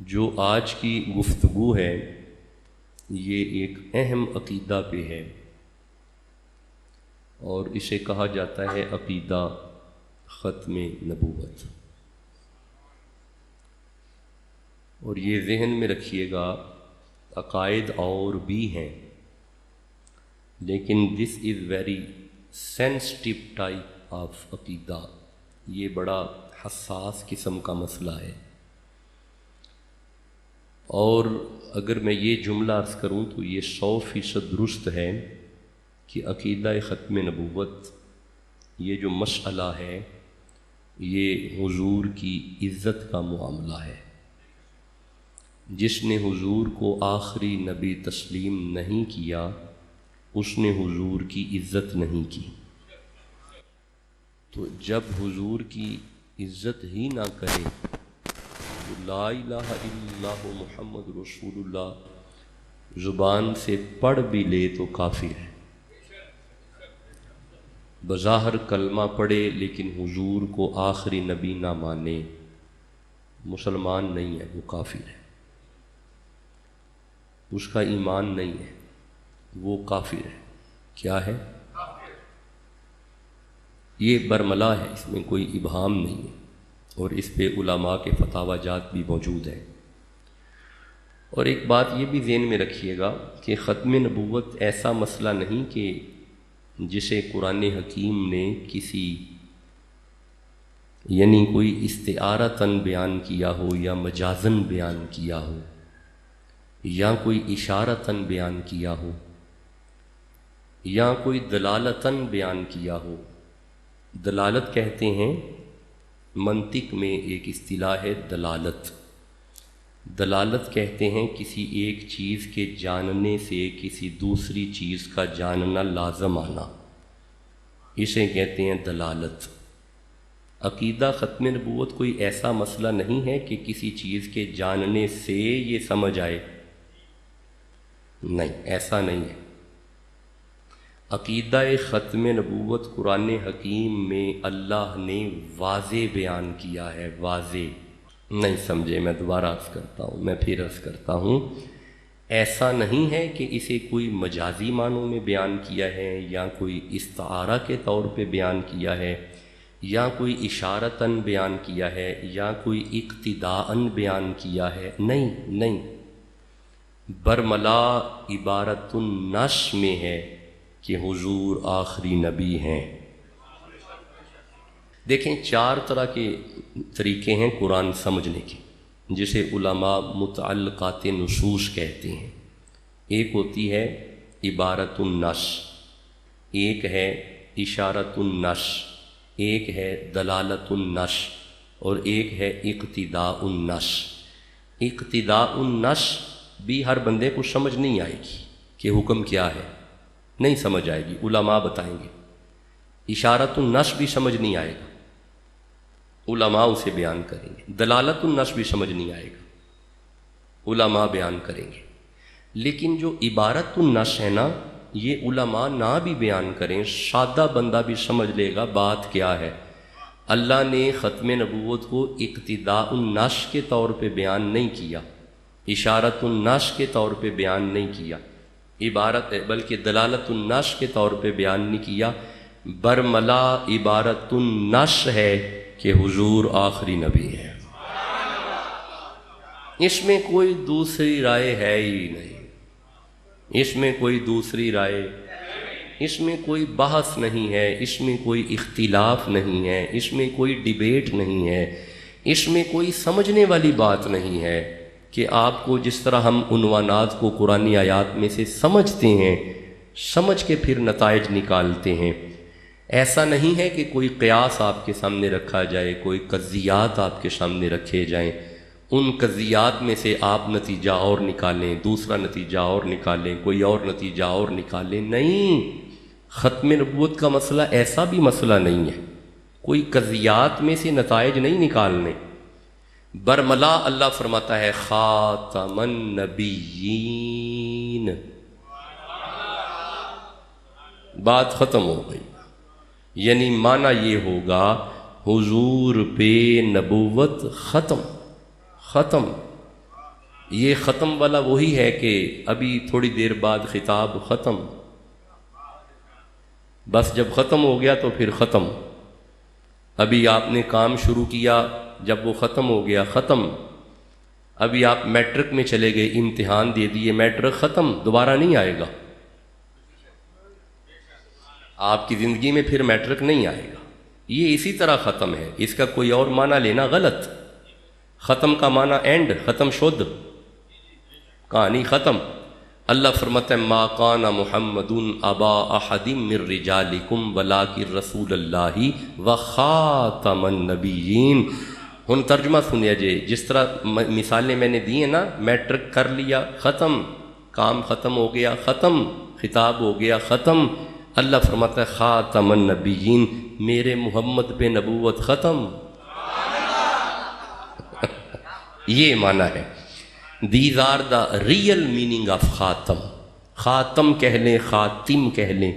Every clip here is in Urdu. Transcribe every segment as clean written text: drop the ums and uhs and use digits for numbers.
جو آج کی گفتگو ہے یہ ایک اہم عقیدہ پہ ہے اور اسے کہا جاتا ہے عقیدہ ختم نبوت۔ اور یہ ذہن میں رکھیے گا، عقائد اور بھی ہیں لیکن this is very sensitive type of عقیدہ، یہ بڑا حساس قسم کا مسئلہ ہے۔ اور اگر میں یہ جملہ عرض کروں تو یہ 100% درست ہے کہ عقیدہ ختم نبوت یہ جو مسئلہ ہے یہ حضور کی عزت کا معاملہ ہے۔ جس نے حضور کو آخری نبی تسلیم نہیں کیا اس نے حضور کی عزت نہیں کی۔ تو جب حضور کی عزت ہی نہ کرے تو لا الہ الا اللہ محمد رسول اللہ زبان سے پڑھ بھی لے تو کافر ہے۔ بظاہر کلمہ پڑھے لیکن حضور کو آخری نبی نہ مانے، مسلمان نہیں ہے، وہ کافر ہے، اس کا ایمان نہیں ہے، وہ کافر ہے۔ کیا ہے؟ یہ برملا ہے، اس میں کوئی ابہام نہیں ہے اور اس پہ علماء کے فتاوی جات بھی موجود ہیں۔ اور ایک بات یہ بھی ذہن میں رکھیے گا کہ ختم نبوت ایسا مسئلہ نہیں کہ جسے قرآن حکیم نے کسی یعنی کوئی استعارتاً بیان کیا ہو یا مجازاً بیان کیا ہو یا کوئی اشارتاً بیان کیا ہو یا کوئی دلالتاً بیان کیا ہو۔ دلالت کہتے ہیں، منطق میں ایک اصطلاح ہے دلالت۔ دلالت کہتے ہیں کسی ایک چیز کے جاننے سے کسی دوسری چیز کا جاننا لازم آنا، اسے کہتے ہیں دلالت۔ عقیدہ ختم نبوت کوئی ایسا مسئلہ نہیں ہے کہ کسی چیز کے جاننے سے یہ سمجھ آئے، نہیں، ایسا نہیں ہے۔ عقیدہ ختم نبوت قرآن حکیم میں اللہ نے واضح بیان کیا ہے، واضح۔ نہیں سمجھے، میں دوبارہ عرض کرتا ہوں، میں پھر عرض کرتا ہوں، ایسا نہیں ہے کہ اسے کوئی مجازی معنوں میں بیان کیا ہے یا کوئی استعارہ کے طور پہ بیان کیا ہے یا کوئی اشارتاً بیان کیا ہے یا کوئی اقتداءً بیان کیا ہے، نہیں، برملا عبارت النش میں ہے کہ حضور آخری نبی ہیں۔ دیکھیں، 4 طرح کے طریقے ہیں قرآن سمجھنے کے، جسے علماء متعلقات نصوص کہتے ہیں۔ ایک ہوتی ہے عبارت النش، ایک ہے اشارت النش، ایک ہے دلالت النش اور ایک ہے اقتداء النش۔ اقتداء النش بھی ہر بندے کو سمجھ نہیں آئے گی کہ حکم کیا ہے، نہیں سمجھ آئے گی، علماء بتائیں گے۔ اشارت النش بھی سمجھ نہیں آئے گا، علماء اسے بیان کریں گے۔ دلالت النش بھی سمجھ نہیں آئے گا، علماء بیان کریں گے۔ لیکن جو عبارت النش ہے نا، یہ علماء نہ بھی بیان کریں، سادہ بندہ بھی سمجھ لے گا بات کیا ہے۔ اللہ نے ختم نبوت کو اقتداء النش کے طور پہ بیان نہیں کیا، اشارت النش کے طور پہ بیان نہیں کیا، بلکہ دلالت النش کے طور پہ بیان نہیں کیا، برملا عبارت النش ہے کہ حضور آخری نبی ہے۔ اس میں کوئی دوسری رائے ہے ہی نہیں، اس میں کوئی دوسری رائے، اس میں کوئی بحث نہیں ہے، اس میں کوئی اختلاف نہیں ہے، اس میں کوئی ڈیبیٹ نہیں ہے، اس میں کوئی سمجھنے والی بات نہیں ہے کہ آپ کو جس طرح ہم عنوانات کو قرآنی آیات میں سے سمجھتے ہیں، سمجھ کے پھر نتائج نکالتے ہیں۔ ایسا نہیں ہے کہ کوئی قیاس آپ کے سامنے رکھا جائے، کوئی قضیات آپ کے سامنے رکھے جائیں، ان قضیات میں سے آپ نتیجہ اور نکالیں، دوسرا نتیجہ اور نکالیں، کوئی اور نتیجہ اور نکالیں، نہیں۔ ختم نبوت کا مسئلہ ایسا بھی مسئلہ نہیں ہے، کوئی قضیات میں سے نتائج نہیں نکالنے۔ برملا اللہ فرماتا ہے خاتم النبیین، بات ختم ہو گئی۔ یعنی معنی یہ ہوگا حضور پہ نبوت ختم۔ یہ ختم والا وہی ہے کہ ابھی تھوڑی دیر بعد خطاب ختم، بس جب ختم ہو گیا تو پھر ختم. ابھی آپ نے کام شروع کیا، جب وہ ختم ہو گیا ختم. ابھی آپ میٹرک میں چلے گئے، امتحان دے دیے، میٹرک ختم، دوبارہ نہیں آئے گا. آپ کی زندگی میں پھر میٹرک نہیں آئے گا. یہ اسی طرح ختم ہے، اس کا کوئی اور معنی لینا غلط. ختم کا معنی اینڈ، ختم شد، کہانی ختم. اللہ فرماتا ہے ما کان محمد ابا احد من رجالکم ولکن رسول اللہ وخاتم النبیین. ہن ترجمہ سنیا جی، جس طرح مثالیں میں نے دی ہیں نا، میٹرک کر لیا ختم، کام ختم ہو گیا ختم، خطاب ہو گیا ختم. اللہ فرماتا ہے خاتم النبیین، میرے محمد پہ نبوت ختم. یہ معنی ہے. These are the real meaning of خاتم. خاتم کہہ لیں، خاتم کہہ لیں،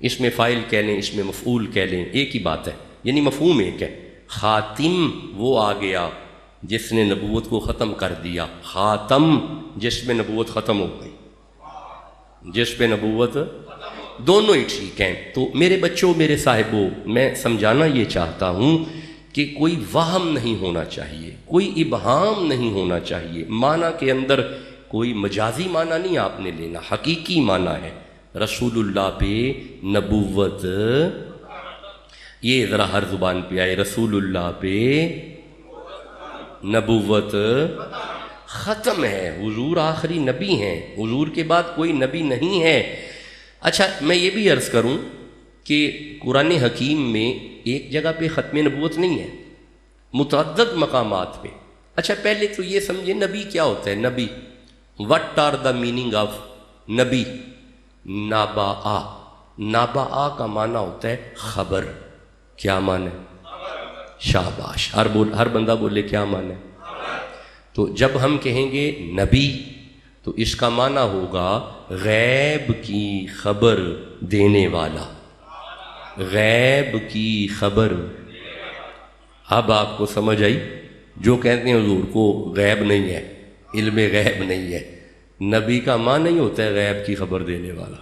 اس میں فاعل کہہ لیں، اس میں مفعول کہہ لیں، ایک ہی بات ہے، یعنی مفہوم ایک ہے. خاتم وہ آ گیا جس نے نبوت کو ختم کر دیا، خاتم جس میں نبوت ختم ہو گئی، جس پہ نبوت، دونوں ہی ٹھیک ہیں. تو میرے بچوں، میرے صاحبوں، میں سمجھانا یہ چاہتا ہوں کہ کوئی وہم نہیں ہونا چاہیے، کوئی ابہام نہیں ہونا چاہیے. معنی کے اندر کوئی مجازی معنی نہیں آپ نے لینا، حقیقی معنی ہے. رسول اللہ پہ نبوت، یہ ذرا ہر زبان پہ آئے، رسول اللہ پہ نبوت ختم ہے. حضور آخری نبی ہیں، حضور کے بعد کوئی نبی نہیں ہے. اچھا، میں یہ بھی عرض کروں کہ قرآن حکیم میں ایک جگہ پہ ختم نبوت نہیں ہے، متعدد مقامات پہ. اچھا، پہلے تو یہ سمجھے نبی کیا ہوتا ہے. نبی، what are the meaning of نبی؟ نابا، نابا کا معنی ہوتا ہے خبر. کیا معنی ہے؟ شاباش. ہر بندہ بولے کیا معنی ہے. تو جب ہم کہیں گے نبی تو اس کا معنی ہوگا غیب کی خبر دینے والا، غیب کی خبر. اب آپ کو سمجھ آئی؟ جو کہتے ہیں حضور کو غیب نہیں ہے، علم غیب نہیں ہے، نبی کا معنی نہیں ہوتا ہے غیب کی خبر دینے والا.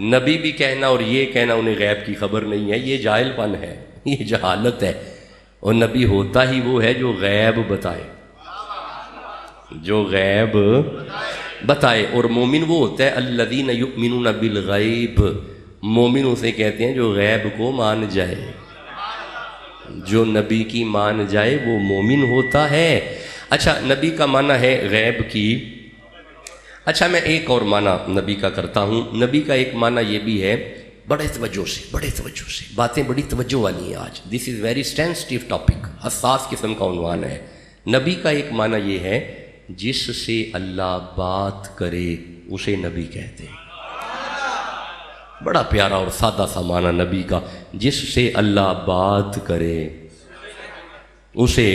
نبی بھی کہنا اور یہ کہنا انہیں غیب کی خبر نہیں ہے، یہ جاہل پن ہے، یہ جہالت ہے. اور نبی ہوتا ہی وہ ہے جو غیب بتائے، جو غیب بتائے. اور مومن وہ ہوتا ہے الذین یؤمنون بالغیب، مومن اسے کہتے ہیں جو غیب کو مان جائے. جو نبی کی مان جائے وہ مومن ہوتا ہے. اچھا، نبی کا معنی ہے غیب کی. اچھا، میں ایک اور معنی نبی کا کرتا ہوں. نبی کا ایک معنی یہ بھی ہے، بڑے توجہ سے باتیں بڑی توجہ والی ہیں آج. دس از ویری سینسٹیو ٹاپک، حساس قسم کا عنوان ہے. نبی کا ایک معنی یہ ہے جس سے اللہ بات کرے اسے نبی کہتے ہیں. بڑا پیارا اور سادہ سا معنی نبی کا، جس سے اللہ بات کرے اسے.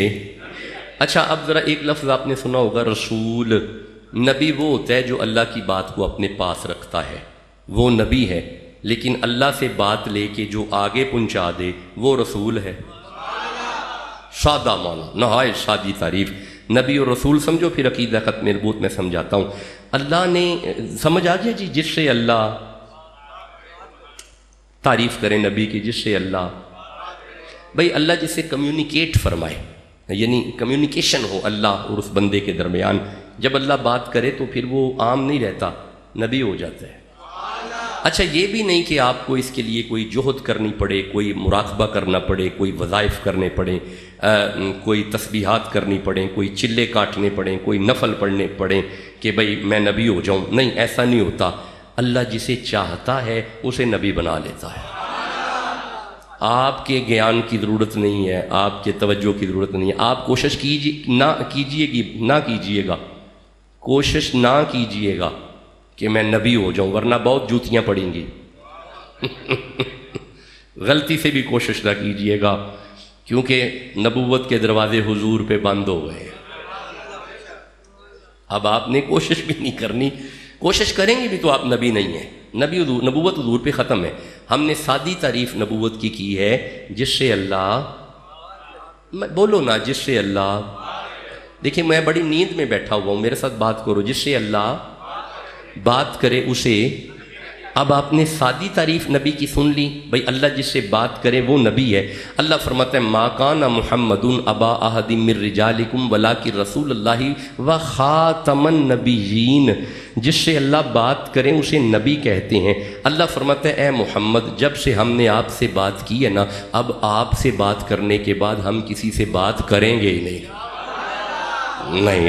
اچھا، اب ذرا ایک لفظ آپ نے سنا ہوگا رسول. نبی وہ ہوتا ہے جو اللہ کی بات کو اپنے پاس رکھتا ہے، وہ نبی ہے. لیکن اللہ سے بات لے کے جو آگے پہنچا دے وہ رسول ہے. سادہ معنی، نہایت سادی تعریف. نبی اور رسول سمجھو، پھر عقیدہ ختم نبوت میں سمجھاتا ہوں. اللہ نے، سمجھ آ گیا جی، جس سے اللہ تعریف کریں نبی کی، جس سے اللہ، بھئی اللہ جسے کمیونیکیٹ فرمائے، یعنی کمیونیکیشن ہو اللہ اور اس بندے کے درمیان. جب اللہ بات کرے تو پھر وہ عام نہیں رہتا، نبی ہو جاتا ہے. اچھا، یہ بھی نہیں کہ آپ کو اس کے لیے کوئی جہد کرنی پڑے، کوئی مراقبہ کرنا پڑے، کوئی وظائف کرنے پڑیں، کوئی تسبیحات کرنی پڑیں، کوئی چلے کاٹنے پڑیں، کوئی نفل پڑھنے پڑیں کہ بھئی میں نبی ہو جاؤں. نہیں، ایسا نہیں ہوتا. اللہ جسے چاہتا ہے اسے نبی بنا لیتا ہے. آپ کے گیان کی ضرورت نہیں ہے، آپ کے توجہ کی ضرورت نہیں ہے. آپ کوشش نہ کیجیے گا، کوشش نہ کیجیے گا کہ میں نبی ہو جاؤں، ورنہ بہت جوتیاں پڑیں گی. غلطی سے بھی کوشش نہ کیجیے گا، کیونکہ نبوت کے دروازے حضور پہ بند ہو گئے. اب آپ نے کوشش بھی نہیں کرنی، کوشش کریں گے بھی تو آپ نبی نہیں ہیں. نبوت حضور پہ ختم ہے. ہم نے سادی تعریف نبوت کی ہے، جس سے اللہ، بولو نا، جس سے اللہ دیکھیں میں بڑی نیند میں بیٹھا ہوا ہوں، میرے ساتھ بات کرو، جس سے اللہ بات کرے اسے۔ اب آپ نے سادی تعریف نبی کی سن لی، بھئی اللہ جس سے بات کرے وہ نبی ہے۔ اللہ فرماتا ہے ما کان محمد ابا احد من رجالکم ولکن رسول اللہ و خاتم النبیین، جس سے اللہ بات کرے اسے نبی کہتے ہیں۔ اللہ فرماتا ہے اے محمد جب سے ہم نے آپ سے بات کی ہے نا، اب آپ سے بات کرنے کے بعد ہم کسی سے بات کریں گے ہی نہیں،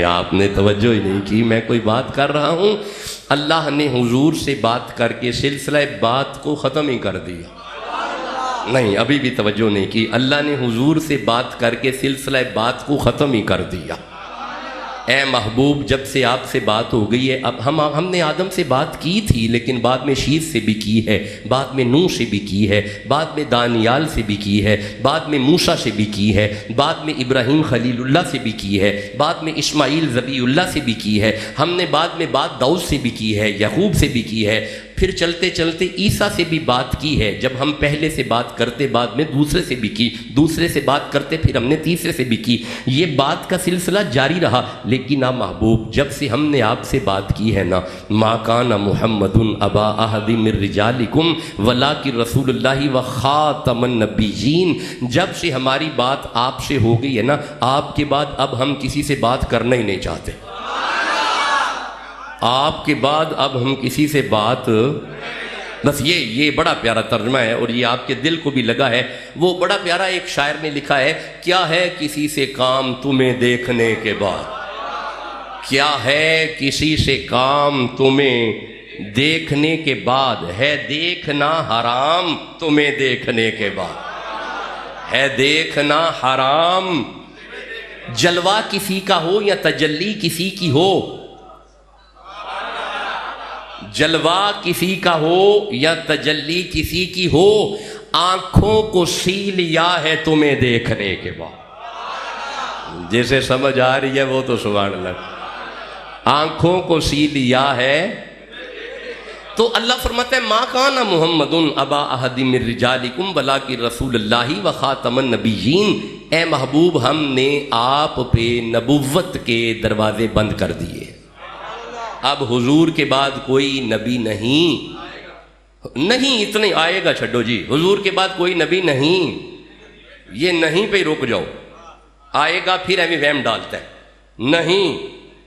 آپ نے توجہ ہی نہیں کی، میں کوئی بات کر رہا ہوں۔ اللہ نے حضور سے بات کر کے سلسلہ بات کو ختم ہی کر دیا، نہیں ابھی بھی توجہ نہیں کی، اللہ نے حضور سے بات کر کے سلسلہ بات کو ختم ہی کر دیا۔ اے محبوب جب سے آپ سے بات ہو گئی ہے، اب ہم نے آدم سے بات کی تھی، لیکن بعد میں شیث سے بھی کی ہے، بعد میں نوح سے بھی کی ہے، بعد میں دانیال سے بھی کی ہے، بعد میں موسیٰ سے بھی کی ہے، بعد میں ابراہیم خلیل اللہ سے بھی کی ہے، بعد میں اسماعیل ذبیح اللہ سے بھی کی ہے، ہم نے بعد میں بات داؤد سے بھی کی ہے، یعقوب سے بھی کی ہے، پھر چلتے چلتے عیسیٰ سے بھی بات کی ہے۔ جب ہم پہلے سے بات کرتے بعد میں دوسرے سے بھی کی، دوسرے سے بات کرتے پھر ہم نے تیسرے سے بھی کی، یہ بات کا سلسلہ جاری رہا۔ لیکن آپ محبوب جب سے ہم نے آپ سے بات کی ہے نا، ما کان محمد ابا احد من رجالکم ولکن رسول اللہ و خاتم النبیین، جب سے ہماری بات آپ سے ہو گئی ہے نا، آپ کے بعد اب ہم کسی سے بات کرنا ہی نہیں چاہتے، آپ کے بعد اب ہم کسی سے بات، بس یہ بڑا پیارا ترجمہ ہے اور یہ آپ کے دل کو بھی لگا ہے۔ وہ بڑا پیارا ایک شاعر نے لکھا ہے، کیا ہے کسی سے کام تمہیں دیکھنے کے بعد، کیا ہے کسی سے کام تمہیں دیکھنے کے بعد، ہے دیکھنا حرام تمہیں دیکھنے کے بعد، ہے دیکھنا حرام، جلوہ کسی کا ہو یا تجلی کسی کی ہو، جلوہ کسی کا ہو یا تجلی کسی کی ہو، آنکھوں کو سی لیا ہے تمہیں دیکھنے کے بعد، جیسے سمجھ آ رہی ہے وہ تو سبحان اللہ، آنکھوں کو سی لیا ہے۔ تو اللہ فرماتا ہے ما کان محمد ابا احد من رجالکم ولکن رسول اللہ و خاتم النبیین، اے محبوب ہم نے آپ پہ نبوت کے دروازے بند کر دیے، اب حضور کے بعد کوئی نبی نہیں، اتنے آئے گا چھڈو جی، حضور کے بعد کوئی نبی نہیں، یہ نہیں پہ رک جاؤ، آئے گا پھر ہمیں وہم ڈالتا ہے، نہیں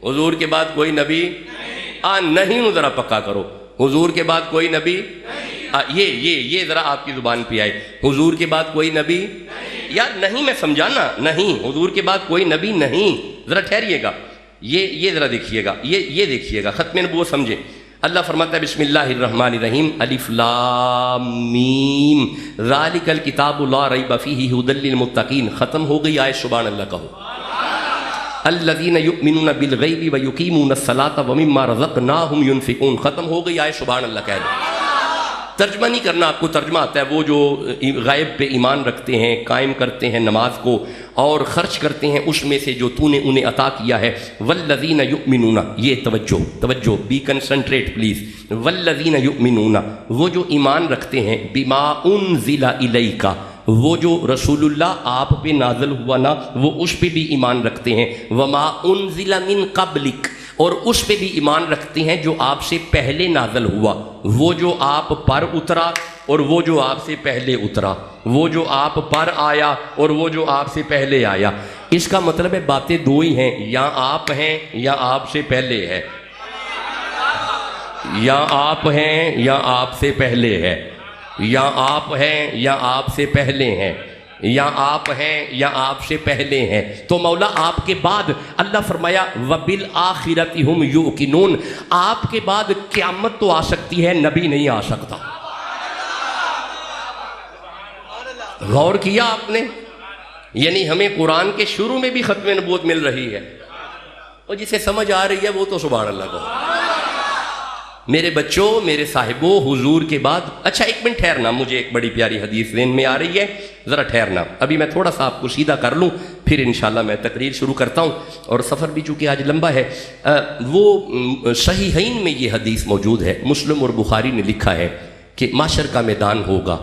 حضور کے بعد کوئی نبی نہیں، ذرا پکا کرو، حضور کے بعد کوئی نبی، یہ ذرا آپ کی زبان پہ آئے، حضور کے بعد کوئی نبی، یار نہیں میں سمجھانا، نہیں حضور کے بعد کوئی نبی نہیں، ذرا ٹھہریے گا، یہ ذرا دیکھیے گا، یہ دیکھیے گا، ختم نبوت سمجھے۔ اللہ فرماتا ہے بسم اللہ الرحمن الرحیم الف لام میم ذالک الکتاب لا ریب فیہ ھدی للمتقین، ختم ہو گئی آیت، سبحان اللہ کہو۔ الذین یؤمنون بالغیب ویقیمون الصلاۃ ومما رزقناہم ینفقون، ختم ہو گئی آیت، سبحان اللہ کہہ دو۔ ترجمہ نہیں کرنا، آپ کو ترجمہ آتا ہے، وہ جو غیب پہ ایمان رکھتے ہیں، قائم کرتے ہیں نماز کو اور خرچ کرتے ہیں اس میں سے جو تو نے انہیں عطا کیا ہے، والذین یؤمنون، یہ توجہ بی کنسنٹریٹ پلیز، والذین یؤمنون، وہ جو ایمان رکھتے ہیں، بما انزل الیک، وہ جو رسول اللہ آپ پہ نازل ہوا نا وہ اس پہ بھی ایمان رکھتے ہیں، وما انزل من قبلک، اور اس پہ بھی ایمان رکھتے ہیں جو آپ سے پہلے نازل ہوا، وہ جو آپ پر اترا اور وہ جو آپ سے پہلے اترا، وہ جو آپ پر آیا اور وہ جو آپ سے پہلے آیا۔ اس کا مطلب ہے باتیں دو ہی ہیں، یا آپ ہیں یا آپ سے پہلے ہے، یا آپ ہیں یا آپ سے پہلے ہے، یا آپ ہیں یا آپ سے پہلے ہیں، یا آپ ہیں یا آپ سے پہلے ہیں۔ تو مولا آپ کے بعد اللہ فرمایا وَبِالْآخِرَةِ هُمْ يُوقِنُونَ، آپ کے بعد قیامت تو آ سکتی ہے، نبی نہیں آ سکتا۔ غور کیا آپ نے؟ یعنی ہمیں قرآن کے شروع میں بھی ختم نبوت مل رہی ہے، اور جسے سمجھ آ رہی ہے وہ تو سبحان اللہ کو۔ میرے بچوں، میرے صاحبوں، حضور کے بعد، اچھا ایک منٹ ٹھہرنا، مجھے ایک بڑی پیاری حدیث ذہن میں آ رہی ہے، ذرا ٹھہرنا، ابھی میں تھوڑا سا آپ کو سیدھا کر لوں، پھر انشاءاللہ میں تقریر شروع کرتا ہوں، اور سفر بھی چونکہ آج لمبا ہے۔ وہ صحیحین میں یہ حدیث موجود ہے، مسلم اور بخاری نے لکھا ہے کہ محشر کا میدان ہوگا،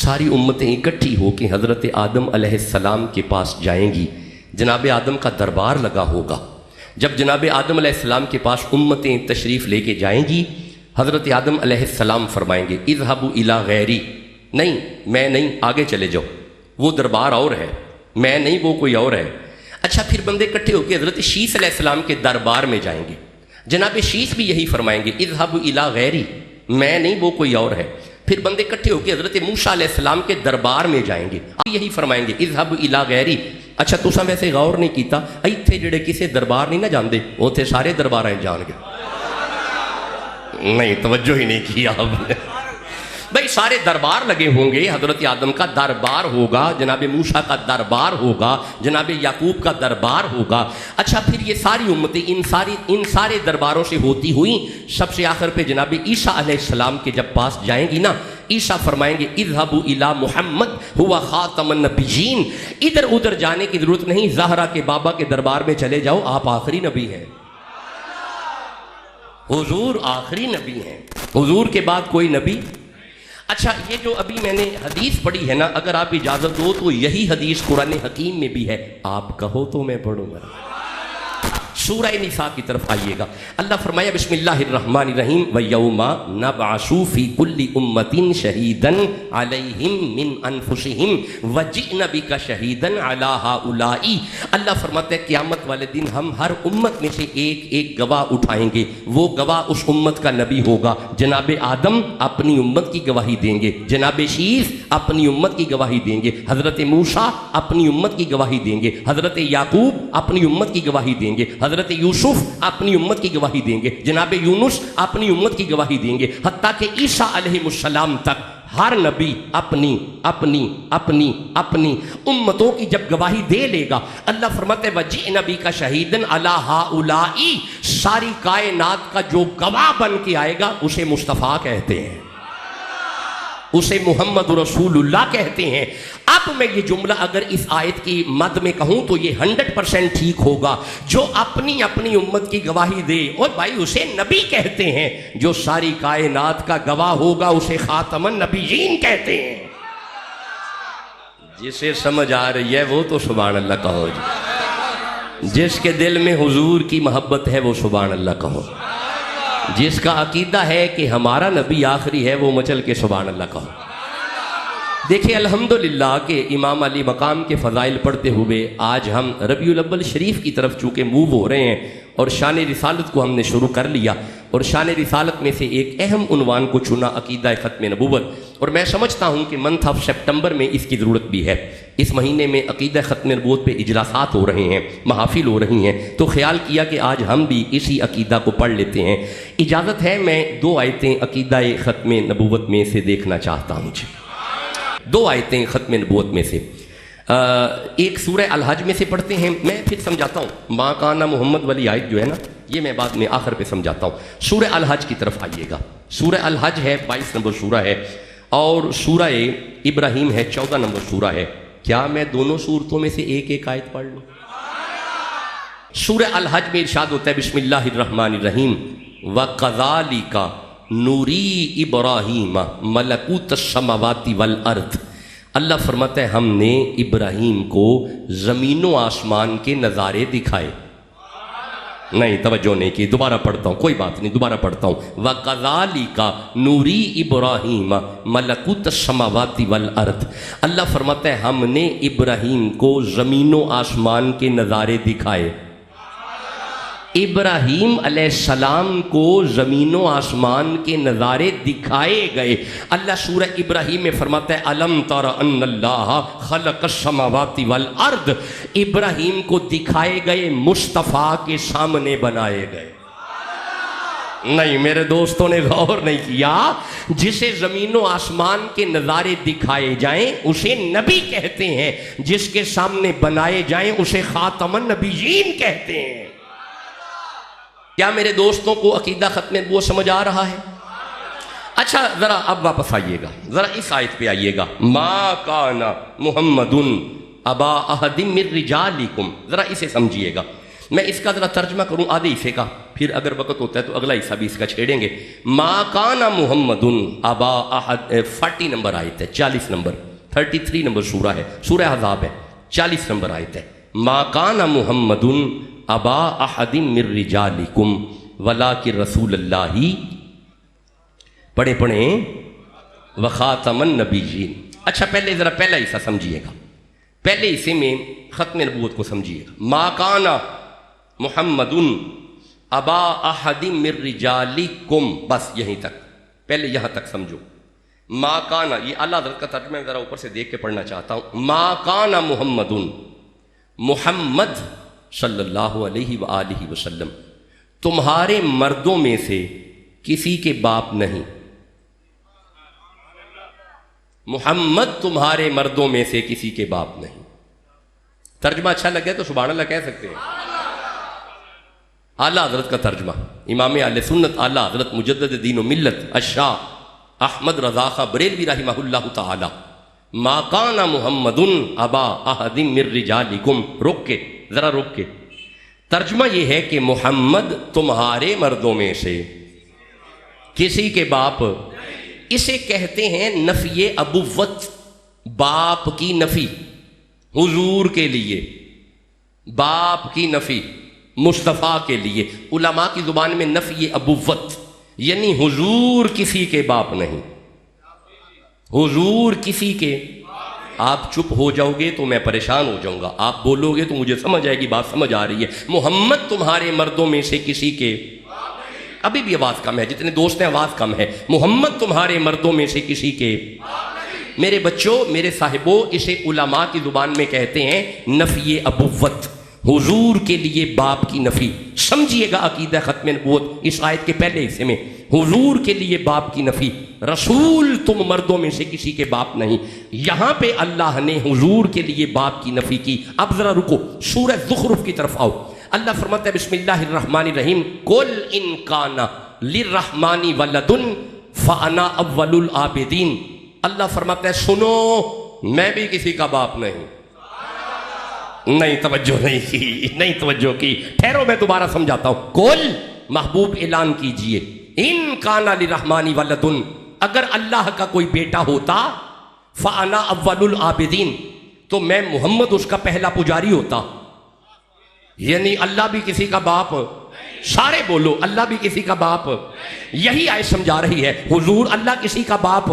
ساری امتیں اکٹھی ہو کے حضرت آدم علیہ السلام کے پاس جائیں گی، جناب آدم کا دربار لگا ہوگا. جب جناب آدم علیہ السلام کے پاس امتیں تشریف لے کے جائیں گی، حضرت آدم علیہ السلام فرمائیں گے اذهبوا الی غیری، نہیں میں نہیں، آگے چلے جاؤ، وہ دربار اور ہے، میں نہیں وہ کوئی اور ہے. اچھا پھر بندے اکٹھے ہو کے حضرت شیس علیہ السلام کے دربار میں جائیں گے. جناب شیس بھی یہی فرمائیں گے اذهبوا الی غیری، میں نہیں وہ کوئی اور ہے. پھر بندے اکٹھے ہو کے حضرت موسیٰ علیہ السلام کے دربار میں جائیں گے، یہی فرمائیں گے اذهبوا الی غیری. اچھا تساں ویسے غور نہیں کیتا ایتھے جڑے کسے دربار نہیں نہ جاندے اوتھے سارے دربار ہیں جان گے. نہیں توجہ ہی نہیں کیا آپ نے. بھائی سارے دربار لگے ہوں گے، حضرت آدم کا دربار ہوگا، جناب موسیٰ کا دربار ہوگا، جناب یعقوب کا دربار ہوگا. اچھا پھر یہ ساری امتیں ان سارے درباروں سے ہوتی ہوئی سب سے آخر پہ جناب عیسیٰ علیہ السلام کے جب پاس جائیں گی نا، عیسیٰ فرمائیں گے اذهبوا الی محمد هو خاتم النبیین. ادھر ادھر جانے کی ضرورت نہیں، زہرا کے بابا کے دربار میں چلے جاؤ، آپ آخری نبی ہیں، حضور آخری نبی ہیں، حضور کے بعد کوئی نبی. اچھا یہ جو ابھی میں نے حدیث پڑھی ہے نا، اگر آپ اجازت دو تو یہی حدیث قرآن حکیم میں بھی ہے، آپ کہو تو میں پڑھوں گا. سورہ نساء کی طرف آئیے گا. اللہ فرمایا بسم اللہ الرحمن الرحیم وَيَوْمَ نَبْعَثُ فِي كُلِّ أُمَّةٍ شَهِيدًا عَلَيْهِمْ مِنْ أَنفُسِهِمْ وَجِئْنَا بِكَ شَهِيدًا عَلَى هَؤُلَاءِ. اللہ فرماتے ہیں قیامت والے دن ہم ہر امت میں سے ایک ایک گواہ اٹھائیں گے، وہ گواہ اس امت کا نبی ہوگا. جناب آدم اپنی امت کی گواہی دیں گے، جناب شیس اپنی امت کی گواہی دیں گے، حضرت موسیٰ اپنی امت کی گواہی دیں گے، حضرت یعقوب اپنی امت کی گواہی دیں گے، حضرت یوسف اپنی امت کی گواہی دیں گے، جناب یونس اپنی امت کی گواہی دیں گے، حتیٰ کہ عیسیٰ علیہ السلام تک ہر نبی اپنی اپنی اپنی اپنی امتوں کی جب گواہی دے لے گا. اللہ فرماتے ہیں وَجِئْنَا بِكَ شَهِيدًا عَلَى هَؤُلَاءِ. ساری کائنات کا جو گواہ بن کے آئے گا اسے مصطفیٰ کہتے ہیں، اسے محمد رسول اللہ کہتے ہیں. اب میں یہ جملہ اگر اس آیت کی مد میں کہوں تو یہ 100% ٹھیک ہوگا. جو اپنی اپنی امت کی گواہی دے اور بھائی اسے نبی کہتے ہیں، جو ساری کائنات کا گواہ ہوگا اسے خاتم النبیین کہتے ہیں. جسے سمجھ آ رہی ہے وہ تو سبحان اللہ کہو جی. جس کے دل میں حضور کی محبت ہے وہ سبحان اللہ کہو. جس کا عقیدہ ہے کہ ہمارا نبی آخری ہے وہ مچل کے سبحان اللہ کہو. دیکھیں الحمدللہ کہ امام علی مقام کے فضائل پڑھتے ہوئے آج ہم ربیع الاول شریف کی طرف چونکہ موو ہو رہے ہیں اور شان رسالت کو ہم نے شروع کر لیا، اور شان رسالت میں سے ایک اہم عنوان کو چنا عقیدہ ختم نبوت. اور میں سمجھتا ہوں کہ منتھ آف سپٹمبر میں اس کی ضرورت بھی ہے. اس مہینے میں عقیدہ ختم نبوت پہ اجلاسات ہو رہے ہیں، محافل ہو رہی ہیں، تو خیال کیا کہ آج ہم بھی اسی عقیدہ کو پڑھ لیتے ہیں. اجازت ہے میں 2 آیتیں عقیدہ ختم نبوت میں سے دیکھنا چاہتا ہوں جی. 2 آیتیں ختم نبوت میں سے. ایک سورہ الحج میں سے پڑھتے ہیں، میں پھر سمجھاتا ہوں. ما کانا محمد والی آیت جو ہے نا یہ میں بعد میں آخر پہ سمجھاتا ہوں. سورہ الحج کی طرف آئیے گا. سورہ الحج ہے 22 نمبر سورہ ہے، اور سورہ ابراہیم ہے 14 نمبر سورہ ہے. کیا میں دونوں سورتوں میں سے ایک ایک آیت پڑھ لوں؟ سورہ الحج میں ارشاد ہوتا ہے بسم اللہ الرحمن الرحیم وَقَذَالِكَ نُورِي إِبْرَاهِيمَ مَلَكُوتَ السَّمَاوَاتِ وَالْأَرْضِ. اللہ فرماتا ہے ہم نے ابراہیم کو زمین و آسمان کے نظارے دکھائے. نہیں توجہ نہیں کی، دوبارہ پڑھتا ہوں، کوئی بات نہیں، دوبارہ پڑھتا ہوں. وَقَذَالِكَ نُورِي إِبْرَاهِيمَ مَلَكُوتَ السَّمَاوَاتِ وَالْأَرْضِ. اللہ فرماتا ہے ہم نے ابراہیم کو زمین و آسمان کے نظارے دکھائے. ابراہیم علیہ السلام کو زمین و آسمان کے نظارے دکھائے گئے. اللہ سورہ ابراہیم میں فرماتا ہے الم تر ان اللہ خلق السماوات والارض. ابراہیم کو دکھائے گئے، مصطفیٰ کے سامنے بنائے گئے. نہیں میرے دوستوں نے غور نہیں کیا. جسے زمین و آسمان کے نظارے دکھائے جائیں اسے نبی کہتے ہیں، جس کے سامنے بنائے جائیں اسے خاتم النبیین کہتے ہیں. کیا میرے دوستوں کو عقیدہ ختم نبوت سمجھ آ رہا ہے؟ اچھا ذرا اب واپس آئیے گا، ذرا اس آیت پہ آئیے گا. ما کان محمد ابا احد من رجالکم. ذرا اسے سمجھیے گا. میں اس کا ذرا ترجمہ کروں آدھے حصے کا، پھر اگر وقت ہوتا ہے تو اگلا حصہ بھی اس کا چھیڑیں گے. ما کان محمد ابا احد 40 نمبر آیت ہے، 40 نمبر 33 نمبر سورہ ہے، سورہ احزاب ہے، 40 نمبر آیت ہے. ما کان محمد ابا احد من رجالکم ولکن رسول اللہ، پڑھیں وخاتم النبیین۔ اچھا پہلے ذرا پہلا حصہ سمجھیے گا، پہلے حصے میں ختم نبوت کو سمجھیے گا۔ ما کان محمد ابا احد من رجالکم، بس یہیں تک، پہلے یہاں تک سمجھو۔ ما کان، یہ اللہ حضرت کا ترجمہ ذرا اوپر سے دیکھ کے پڑھنا چاہتا ہوں۔ ما کان محمد، محمد صلی اللہ علیہ وآلہ وسلم تمہارے مردوں میں سے کسی کے باپ نہیں۔ محمد تمہارے مردوں میں سے کسی کے باپ نہیں۔ ترجمہ اچھا لگے تو سبحان اللہ کہہ سکتے ہیں۔ اعلیٰ حضرت کا ترجمہ، امام اہل سنت اعلیٰ حضرت مجدد دین و ملت الشاہ احمد رضا خاں بریلوی رحمہ اللہ تعالی۔ ما کان محمد ابا احد من رجالکم، رک کے ذرا رک کے، ترجمہ یہ ہے کہ محمد تمہارے مردوں میں سے کسی کے باپ، اسے کہتے ہیں نفی ابوت، باپ کی نفی، حضور کے لیے باپ کی نفی، مصطفیٰ کے لیے علماء کی زبان میں نفی ابوت، یعنی حضور کسی کے باپ نہیں، حضور کسی کے۔ آپ چپ ہو جاؤ گے تو میں پریشان ہو جاؤں گا، آپ بولو گے تو مجھے سمجھ آئے گی، بات سمجھ آ رہی ہے۔ محمد تمہارے مردوں میں سے کسی کے، ابھی بھی آواز کم ہے، جتنے دوست ہیں آواز کم ہے، محمد تمہارے مردوں میں سے کسی کے۔ میرے بچوں، میرے صاحبوں، اسے علماء کی زبان میں کہتے ہیں نفی ابوت، حضور کے لیے باپ کی نفی۔ سمجھیے گا عقیدہ ختم نبوت اس آیت کے پہلے حصے میں، حضور کے لیے باپ کی نفی، رسول تم مردوں میں سے کسی کے باپ نہیں۔ یہاں پہ اللہ نے حضور کے لیے باپ کی نفی کی۔ اب ذرا رکو، سورہ زخرف کی طرف آؤ۔ اللہ فرماتا ہے بسم اللہ الرحمن الرحیم، قل ان کان للرحمن ولد فانا اول العابدین۔ اللہ فرماتا ہے سنو، میں بھی کسی کا باپ نہیں۔ نہیں توجہ نہیں کی، نہیں توجہ کی، ٹھہرو میں دوبارہ سمجھاتا ہوں۔ قل، محبوب اعلان کیجئے، ان کان للرحمن ولد، اگر اللہ کا کوئی بیٹا ہوتا، فانا اول العابدین، تو میں محمد اس کا پہلا پجاری ہوتا۔ یعنی اللہ بھی کسی کا باپ، سارے بولو اللہ بھی کسی کا باپ۔ یہی آیت سمجھا رہی ہے، حضور اللہ کسی کا باپ۔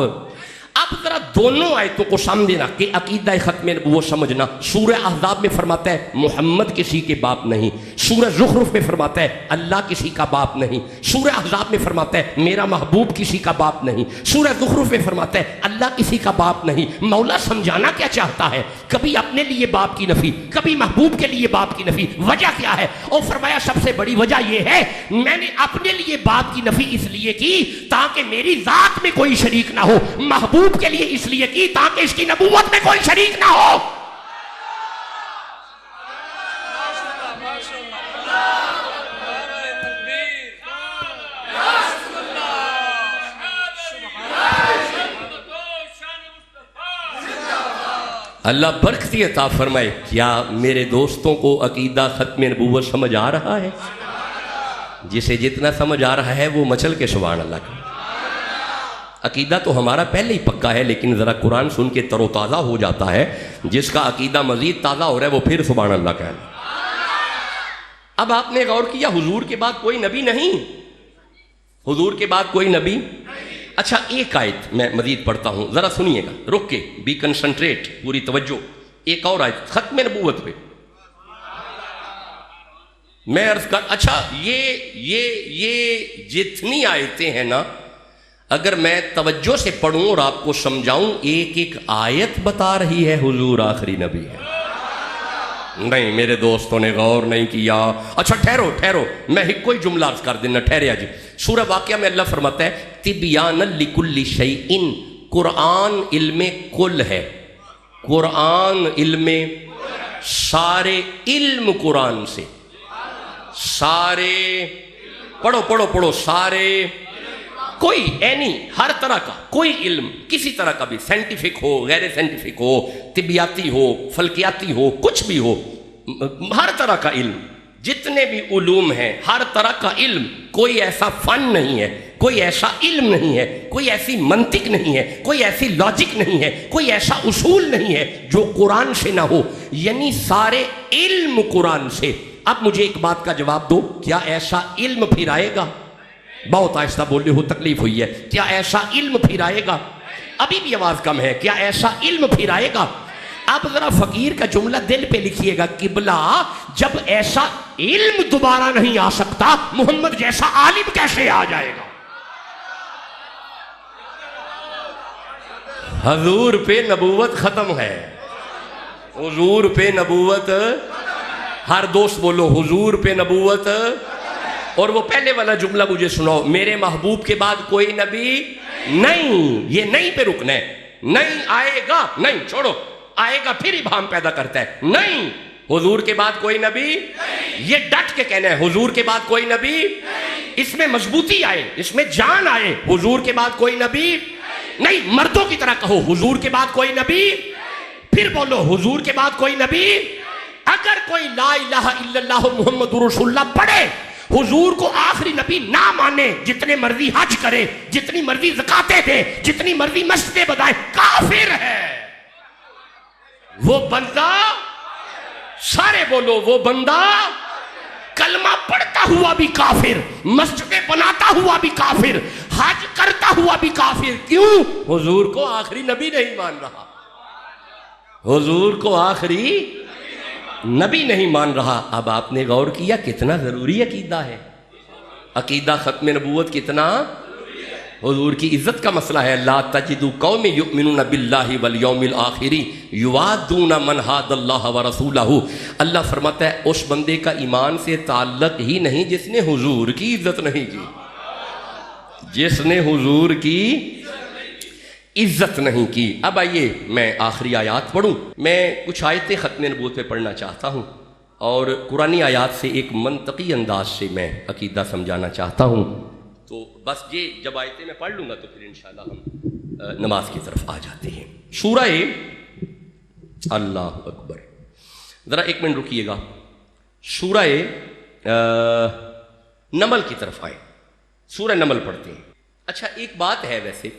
اب ذرا دونوں آیتوں کو سمجھنا کہ عقیدہ ختم نبوت سمجھنا۔ سورہ احزاب میں فرماتا ہے محمد کسی کے باپ نہیں، سورہ زخرف میں فرماتا ہے اللہ کسی کا باپ نہیں، سورہ احزاب میں فرماتا ہے میرا محبوب کسی کا باپ نہیں، سورہ زخرف میں فرماتا ہے اللہ کسی کا باپ نہیں۔ مولا سمجھانا کیا چاہتا ہے؟ کبھی اپنے لیے باپ کی نفی، کبھی محبوب کے لیے باپ کی نفی۔ وجہ کیا ہے؟ اور فرمایا سب سے بڑی وجہ یہ ہے میں نے اپنے لیے باپ کی نفی اس لیے کی تاکہ میری ذات میں کوئی شریک نہ ہو، محبوب کے لیے اس لیے کی تاکہ اس کی نبوت میں کوئی شریک نہ ہو۔ اللہ برکتی عطا فرمائے۔ کیا میرے دوستوں کو عقیدہ ختم نبوت سمجھ آ رہا ہے؟ جسے جتنا سمجھ آ رہا ہے وہ مچل کے سبحان اللہ کا۔ عقیدہ تو ہمارا پہلے ہی پکا ہے، لیکن ذرا قرآن سن کے تر و تازہ ہو جاتا ہے۔ جس کا عقیدہ مزید تازہ ہو رہا ہے وہ پھر سبحان اللہ کا ہے۔ اب آپ نے غور کیا حضور کے بعد کوئی نبی نہیں، حضور کے بعد کوئی نبی۔ اچھا ایک آیت میں مزید پڑھتا ہوں، ذرا سنیے گا، رک کے، بی کنسنٹریٹ، پوری توجہ۔ ایک اور آیت ختم نبوت پہ میں عرض کر، اچھا یہ جتنی آیتیں ہیں نا، اگر میں توجہ سے پڑھوں اور آپ کو سمجھاؤں، ایک ایک آیت بتا رہی ہے حضور آخری نبی ہے۔ نہیں میرے دوستوں نے غور نہیں کیا۔ اچھا ٹھہرو، میں ہی کوئی جملہ عرض کر دینا، ٹھہرے جی۔ سورہ واقعہ میں اللہ فرماتا ہے تبیانا لکل شیء، قرآن علم کل ہے، قرآن علم سارے، علم قرآن سے سارے، پڑھو سارے، کوئی اینی، ہر طرح کا کوئی علم، کسی طرح کا بھی، سائنٹیفک ہو، غیر سائنٹیفک ہو، طبیاتی ہو، فلکیاتی ہو، کچھ بھی ہو، ہر طرح کا علم جتنے بھی علوم ہیں، ہر طرح کا علم، کوئی ایسا فن نہیں ہے، کوئی ایسا علم نہیں ہے، کوئی ایسی منطق نہیں ہے، کوئی ایسی لاجک نہیں ہے، کوئی ایسا اصول نہیں ہے جو قرآن سے نہ ہو، یعنی سارے علم قرآن سے۔ اب مجھے ایک بات کا جواب دو، کیا ایسا علم پھر آئے گا؟ بہت آہستہ بول رہے ہو، تکلیف ہوئی ہے۔ کیا ایسا علم پھر آئے گا؟ ابھی بھی آواز کم ہے۔ کیا ایسا علم پھر آئے گا؟ اب ذرا فقیر کا جملہ دل پہ لکھیے گا، قبلہ جب ایسا علم دوبارہ نہیں آ سکتا، محمد جیسا عالم کیسے آ جائے گا؟ حضور پہ نبوت ختم ہے، حضور پہ نبوت، ہر دوست بولو حضور پہ نبوت۔ اور وہ پہلے والا جملہ مجھے سناؤ، میرے محبوب کے بعد کوئی نبی نہیں، یہ نہیں پہ رکنا ہے، نہیں آئے گا، نہیں چھوڑو، آئے گا پھر ابہام پیدا کرتا ہے، نہیں حضور کے بعد کوئی نبی، یہ ڈٹ کے کہنا ہے حضور کے بعد کوئی نبی، اس میں مضبوطی آئے، اس میں جان آئے، حضور کے بعد کوئی نبی نہیں، مردوں کی طرح کہو حضور کے بعد کوئی نبی، پھر بولو حضور کے بعد کوئی نبی۔ اگر کوئی لا الہ الا اللہ محمد رسول اللہ پڑھے، حضور کو آخری نبی نہ مانے، جتنے مرضی حج کرے، جتنی مرضی زکاتیں دے، جتنی مرضی مسجدیں بنائے، کافر ہے وہ بندہ۔ سارے بولو وہ بندہ کلمہ پڑھتا ہوا بھی کافر، مسجدیں بناتا ہوا بھی کافر، حج کرتا ہوا بھی کافر۔ کیوں؟ حضور کو آخری نبی نہیں مان رہا، حضور کو آخری نبی نہیں مان رہا۔ اب آپ نے غور کیا کتنا ضروری عقیدہ ہے، عقیدہ ختم نبوت کتنا حضور کی عزت کا مسئلہ ہے۔ لا تجد قوم یؤمنون باللہ والیوم الآخر یوادون من حاد اللہ ورسولہ۔ اللہ فرماتا ہے اس بندے کا ایمان سے تعلق ہی نہیں جس نے حضور کی عزت نہیں کی، جس نے حضور کی عزت نہیں کی۔ اب آئیے میں آخری آیات پڑھوں۔ میں کچھ آیتیں ختم نبوت پہ پڑھنا چاہتا ہوں اور قرآنی آیات سے ایک منطقی انداز سے میں عقیدہ سمجھانا چاہتا ہوں، تو بس یہ جب آیتیں میں پڑھ لوں گا تو پھر انشاءاللہ ہم نماز کی طرف آ جاتے ہیں۔ سورہ اللہ اکبر، ذرا ایک منٹ رکیے گا، سورہ نمل کی طرف آئے، سورہ نمل پڑھتے ہیں۔ اچھا ایک بات ہے، ویسے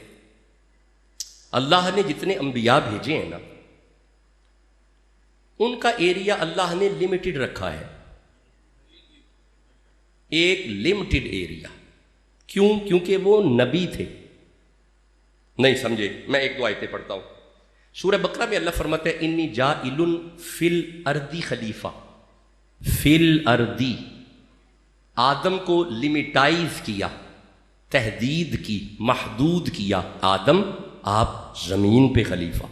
اللہ نے جتنے انبیاء بھیجے ہیں نا، ان کا ایریا اللہ نے لمیٹڈ رکھا ہے، ایک لمیٹڈ ایریا۔ کیوں؟ کیونکہ وہ نبی تھے۔ نہیں سمجھے؟ میں ایک دو آیتیں پڑھتا ہوں۔ سورہ بقرہ میں اللہ فرماتا ہے انی جاعل فی الارض خلیفہ، فی الارض، آدم کو لمیٹائز کیا، تحدید کی، محدود کیا، آدم آپ زمین پہ خلیفہ،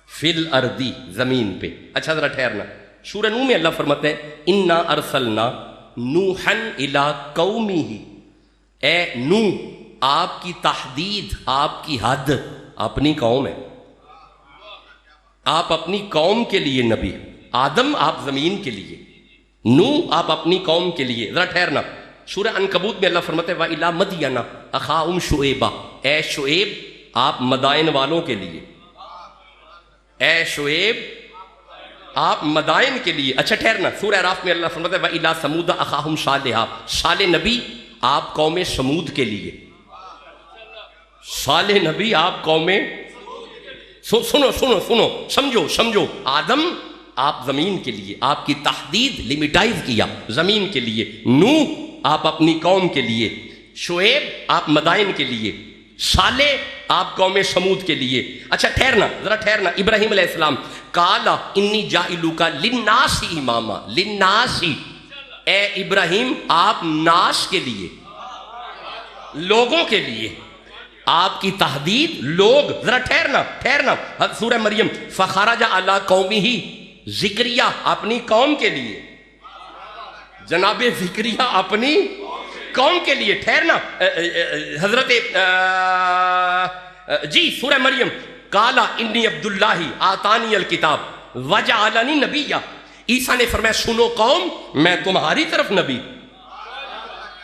فی الارض، زمین پہ۔ اچھا ذرا ٹھہرنا، سورہ نوح میں اللہ فرماتا ہے انا ارسلنا نوحا الی قومہ، اے نوح آپ کی تحدید، آپ کی حد اپنی قوم ہے، آپ اپنی قوم کے لیے نبی، آدم آپ زمین کے لیے، نوح آپ اپنی قوم کے لیے۔ ذرا ٹھہرنا، سورہ عنکبوت میں اللہ فرماتا ہے وَإِلَىٰ مَدْيَنَ أَخَاهُمْ شُعَيْبًا، اے شعیب آپ مدائن والوں کے لیے، اے شعیب آپ مدائن کے لیے۔ اچھا ٹھہرنا، سورہ اعراف میں اللہ فرماتا ہے وَإِلَىٰ ثَمُودَ أَخَاهُمْ صَالِحًا، صالح نبی آپ قوم سمود کے لیے، صالح نبی آپ قوم، سنو سنو سنو، سمجھو سمجھو، آدم آپ زمین کے لیے، آپ کی تحدید لمیٹائز کیا زمین کے لیے، نوح آپ اپنی قوم کے لیے، شعیب آپ مدائن کے لیے، صالح آپ قوم سمود کے لیے۔ اچھا ٹھہرنا، ذرا ٹھہرنا، ابراہیم علیہ السلام قال انی جاعلک للناس اماما، للناس، اے ابراہیم آپ ناس کے لیے، لوگوں کے لیے، آپ کی تحدید لوگ۔ ذرا ٹھہرنا ٹھہرنا، سورہ مریم فخرج علی قومہ، زکریا اپنی قوم کے لیے، جناب زکریا اپنی قوم کے لیے۔ ٹھہرنا، حضرت جی سورہ مریم قال انی عبداللہ آتانی الکتاب وجعلنی نبیا، عیسیٰ نے فرمایا سنو قوم میں تمہاری طرف نبی،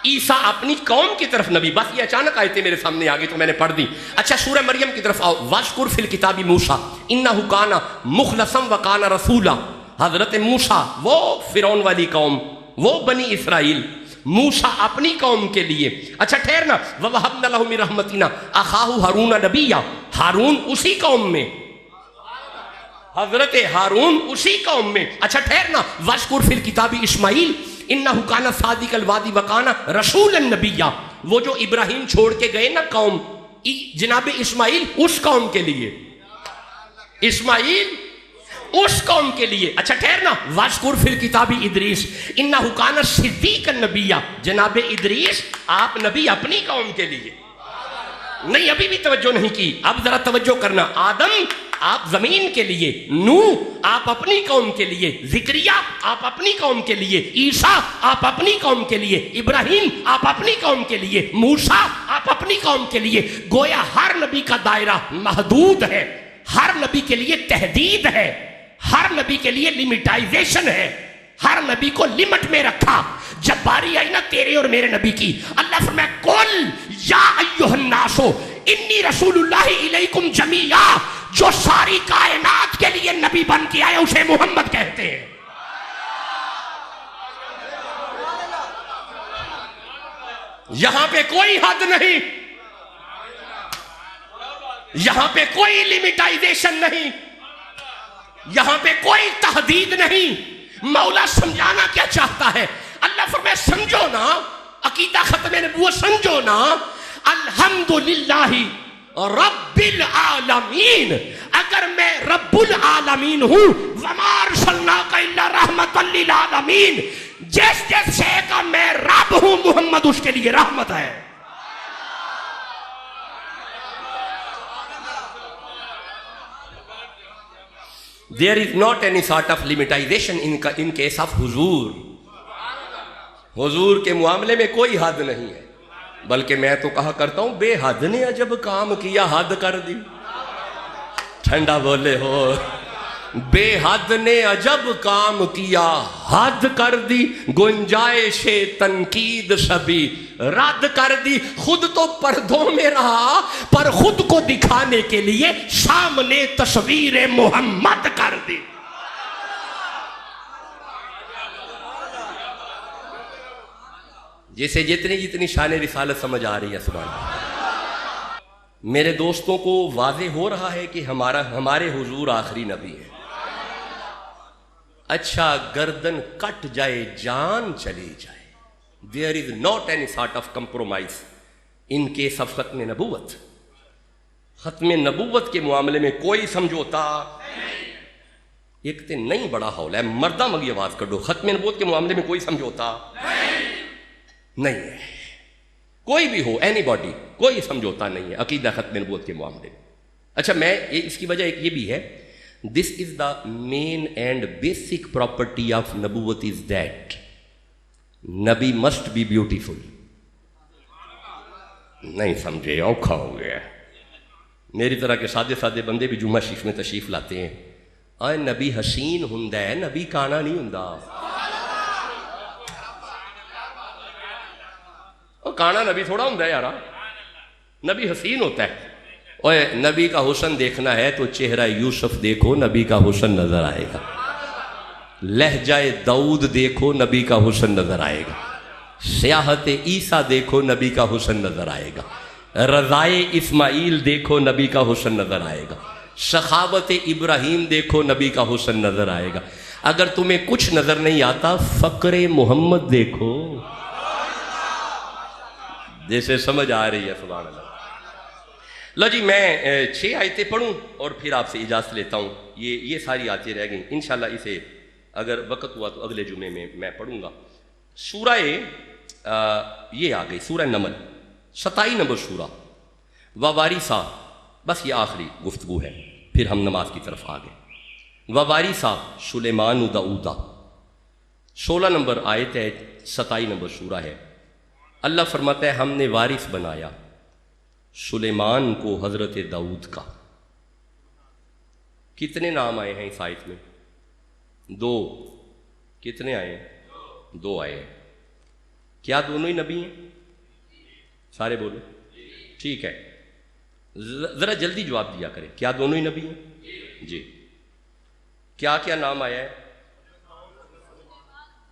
عیسیٰ اپنی قوم کی طرف نبی۔ بس یہ اچانک آئے تھے میرے سامنے آگے تو میں نے پڑھ دی۔ اچھا سورہ مریم کی طرف آؤ، وَاذْكُرْ فِي الْكِتَابِ مُوسیٰ إِنَّهُ كَانَ مُخْلَصًا وَكَانَ رَسُولًا، حضرت موسیٰ وہ فرعون والی قوم، وہ بنی اسرائیل، موسیٰ اپنی قوم کے لیے. اچھا ٹھہرنا، وَوَهَبْنَا لَهُ مِن رَحْمَتِنَا أَخَاهُ هَارُونَ نَبِيًّا، ہارون اسی قوم میں، حضرت ہارون اسی قوم میں. اچھا ٹھہرنا، وَاذْكُرْ فِي الْكِتَابِ إِسْمَاعِیل إِنَّهُ كَانَ صَادِقَ الْوَعْدِ وَكَانَ رَسُولًا نَبِيًّا. وہ جو ابراہیم چھوڑ کے گئے نا قوم، جناب اسماعیل اس قوم کے لیے، اسماعیل اس قوم کے لیے. اچھا ٹھہرنا، وَاذْكُرْ فِي الْكِتَابِ إِدْرِيسَ إِنَّهُ كَانَ صِدِّيقًا نَبِيًّا. جناب ادریس آپ نبی اپنی قوم کے لیے. نہیں ابھی بھی توجہ نہیں کی، اب ذرا توجہ کرنا. آدم آپ زمین کے لیے، نوح آپ اپنی قوم کے لیے، زکریا آپ اپنی قوم کے لیے، عیسیٰ آپ اپنی قوم کے لیے، ابراہیم آپ اپنی قوم کے لیے، موسیٰ آپ اپنی قوم کے لیے. گویا ہر نبی کا دائرہ محدود ہے، ہر نبی کے لیے تحدید ہے، ہر نبی کے لیے لمیٹائزیشن ہے، ہر نبی کو لمٹ میں رکھا. جب باری آئی نا تیرے اور میرے نبی کی، اللہ فرمایا قل یا ایھا الناس انی رسول اللہ الیکم جمیعا. جو ساری کائنات کے لیے نبی بن کے آیا اسے محمد کہتے ہیں. یہاں پہ کوئی حد نہیں، یہاں پہ کوئی لمیٹائزیشن نہیں، یہاں پہ کوئی تحدید نہیں. مولا سمجھانا کیا چاہتا ہے؟ اللہ فرمائے سمجھو نا، عقیدہ ختم نبوت سمجھو نا. الحمدللہ رب العالمین، اگر میں رب العالمین ہوں، وما ارسلناک الا رحمۃ للعالمین، جس جس شے کا میں رب ہوں محمد اس کے لیے رحمت ہے. There is not any sort of limitation in case of حضور. حضور کے معاملے میں کوئی حد نہیں ہے، بلکہ میں تو کہا کرتا ہوں بے حد نے عجب کام کیا حد کر دی. ٹھنڈا بولے ہو، بے حد نے عجب کام کیا حد کر دی، گنجائش تنقید سبھی رد کر دی. خود تو پردوں میں رہا پر خود کو دکھانے کے لیے سامنے تصویر محمد کر دی. جسے جتنی جتنی شان رسالت سمجھ آ رہی ہے سبحان اللہ. میرے دوستوں کو واضح ہو رہا ہے کہ ہمارے حضور آخری نبی ہے. اچھا گردن کٹ جائے جان چلی جائے، there is not any sort of compromise in case of ختم نبوت. ختم نبوت کے معاملے میں کوئی سمجھوتا ایک تے نہیں بڑا ہول ہے، مردہ مگی آواز کر دو. ختم نبوت کے معاملے میں کوئی سمجھوتا نہیں ہے، کوئی بھی ہو اینی باڈی، کوئی سمجھوتا نہیں ہے عقیدہ ختم نبوت کے معاملے میں. اچھا میں اس کی وجہ ایک یہ بھی ہے، دس از دا مین اینڈ بیسک پراپرٹی آف نبوت از دیٹ نبی مسٹ بی بیوٹیفل. نہیں سمجھے اوکھا ہو گیا. میری طرح کے سادے سادے بندے بھی جمعہ شریف میں تشریف لاتے ہیں، آئے نبی حسین ہوندا ہے، نبی کانا نہیں ہوندا. کانا نبی تھوڑا ہوندا ہے یارا، نبی حسین ہوتا ہے. اوے نبی کا حسن دیکھنا ہے تو چہرہ یوسف دیکھو، نبی کا حسن نظر آئے گا. لہجہ داؤد دیکھو، نبی کا حسن نظر آئے گا. سیاحت عیسیٰ دیکھو، نبی کا حسن نظر آئے گا. رضائے اسماعیل دیکھو، نبی کا حسن نظر آئے گا. سخاوت ابراہیم دیکھو، نبی کا حسن نظر آئے گا. اگر تمہیں کچھ نظر نہیں آتا فقر محمد دیکھو. جیسے سمجھ آ رہی ہے سبحان اللہ. لو جی میں 6 آیتیں پڑھوں اور پھر آپ سے اجازت لیتا ہوں. یہ ساری آیتیں رہ گئیں، انشاءاللہ اسے اگر وقت ہوا تو اگلے جمعے میں پڑھوں گا. سورہ یہ آ گئی سورہ نمل 27 نمبر سورہ ووارثا. بس یہ آخری گفتگو ہے، پھر ہم نماز کی طرف آ گئے. ووارثا سلیمان داؤدا 16 نمبر آیت ہے، 27 نمبر سورہ ہے. اللہ فرماتا ہے ہم نے وارث بنایا سلیمان کو حضرت داؤد کا. کتنے نام آئے ہیں اس آیت میں؟ 2. کتنے آئے ہیں؟ 2 آئے ہیں. کیا دونوں ہی نبی ہیں؟ سارے بولو. ٹھیک ہے، ذرا جلدی جواب دیا کریں. کیا دونوں ہی نبی ہیں؟ جی. کیا کیا نام آیا ہے؟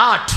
8।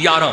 11।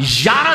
11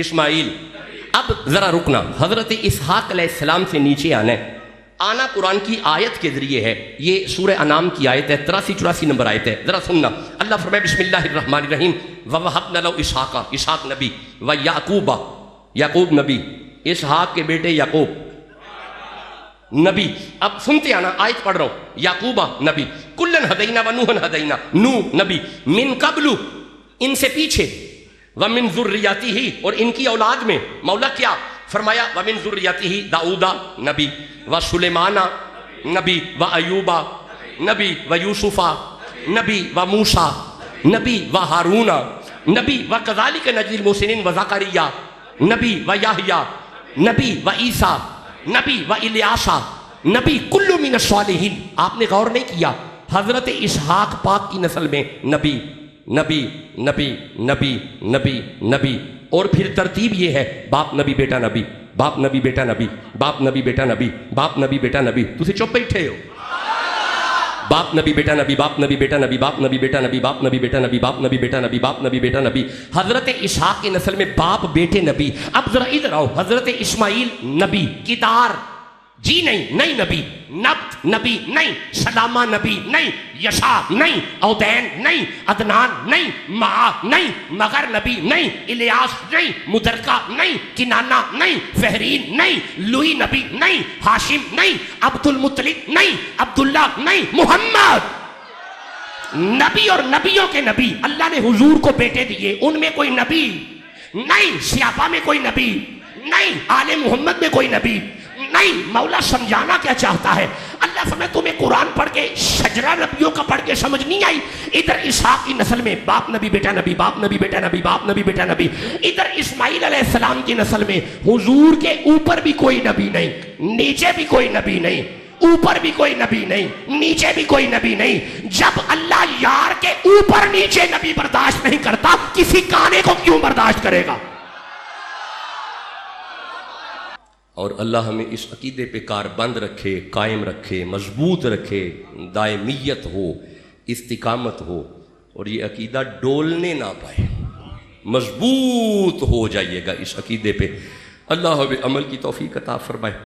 اسماعیل. اب ذرا رکنا, حضرت اسحاق علیہ السلام سے نیچے آنا قرآن کی آیت کے ذریعے ہے. یہ سورہ انعام کی آیت ہے, 83-84 نمبر آیت ہے. ذرا سننا. اللہ فرمائے بسم اللہ الرحمن الرحیم وَوَهَبْنَا لَهُ اسحاق, اسحاق نبی, وَيَعْقُوبَ, یعقوب نبی, اسحاق کے بیٹے یعقوب نبی. اب سنتے آنا, آیت پڑھ رہا ہوں. یعقوبہ نبی, کلن ہدینا ونوحن ہدینا, نو نبی, من قبل, ان سے پیچھے, ومن ذریتہ, اور ان کی اولاد میں. مولا کیا فرمایا؟ ومن ذریتہ داؤدا نبی, و سلیمانہ نبی, و ایوبہ نبی, و یوسفہ نبی, و موسیٰ نبی, و ہارون نبی, و کذالک نجزی المحسنین, و زکریا نبی, و یحییٰ نبی, و عیسیٰ نبی, و الیاسا نبی, کل من الصالحین. آپ نے غور نہیں کیا؟ حضرت اسحاق پاک کی نسل میں نبی نبی نبی نبی نبی نبی, اور پھر ترتیب یہ ہے, باپ نبی بیٹا نبی, باپ نبی بیٹا نبی, باپ نبی بیٹا نبی, باپ نبی بیٹا نبی. تسی چپ بیٹھے ہو. باپ نبی بیٹا نبی, باپ نبی بیٹا نبی, باپ نبی بیٹا نبی, باپ نبی بیٹا نبی, باپ نبی بیٹا نبی, باپ نبی بیٹا نبی. حضرت اسحاق کی نسل میں باپ بیٹے نبی. اب ذرا ادھر آؤ. حضرت اسماعیل نبی, کدار جی نہیں, نہیں نبی, نبت نبی نہیں, سلامہ نبی نہیں, یشا نہیں, اودین نہیں, عدنان نہیں, معا نہیں, مگر نبی نہیں, الیاس نہیں, مدرکہ نہیں, کنانہ نہیں, فہرین نہیں, لوئی نبی نہیں, ہاشم نہیں, عبد المطلب نہیں, عبداللہ نہیں, محمد نبی. اور نبیوں کے نبی. اللہ نے حضور کو بیٹے دیے, ان میں کوئی نبی نہیں, صحابہ میں کوئی نبی نہیں, آل محمد میں کوئی نبی نہیں. مولا سمجھانا کیا چاہتا ہے؟ اللہ فرمائے تمہیں قرآن پڑھ کے شجرہ نبیوں کا پڑھ کے سمجھ نہیں آئی؟ ادھر اسحاق کی نسل میں باپ نبی بیٹا نبی, باپ نبی بیٹا نبی, باپ نبی بیٹا نبی. ادھر اسماعیل علیہ السلام کی نسل میں حضور کے اوپر بھی کوئی نبی نہیں, نیچے بھی کوئی نبی نہیں, اوپر بھی کوئی نبی نہیں, نیچے بھی کوئی نبی نہیں. جب اللہ یار کے اوپر نیچے نبی برداشت نہیں کرتا, کسی کانے کو کیوں برداشت کرے گا؟ اور اللہ ہمیں اس عقیدے پہ کاربند رکھے, قائم رکھے, مضبوط رکھے, دائمیت ہو, استقامت ہو, اور یہ عقیدہ ڈولنے نہ پائے. مضبوط ہو جائیے گا اس عقیدے پہ. اللہ ہمیں عمل کی توفیق عطا فرمائے.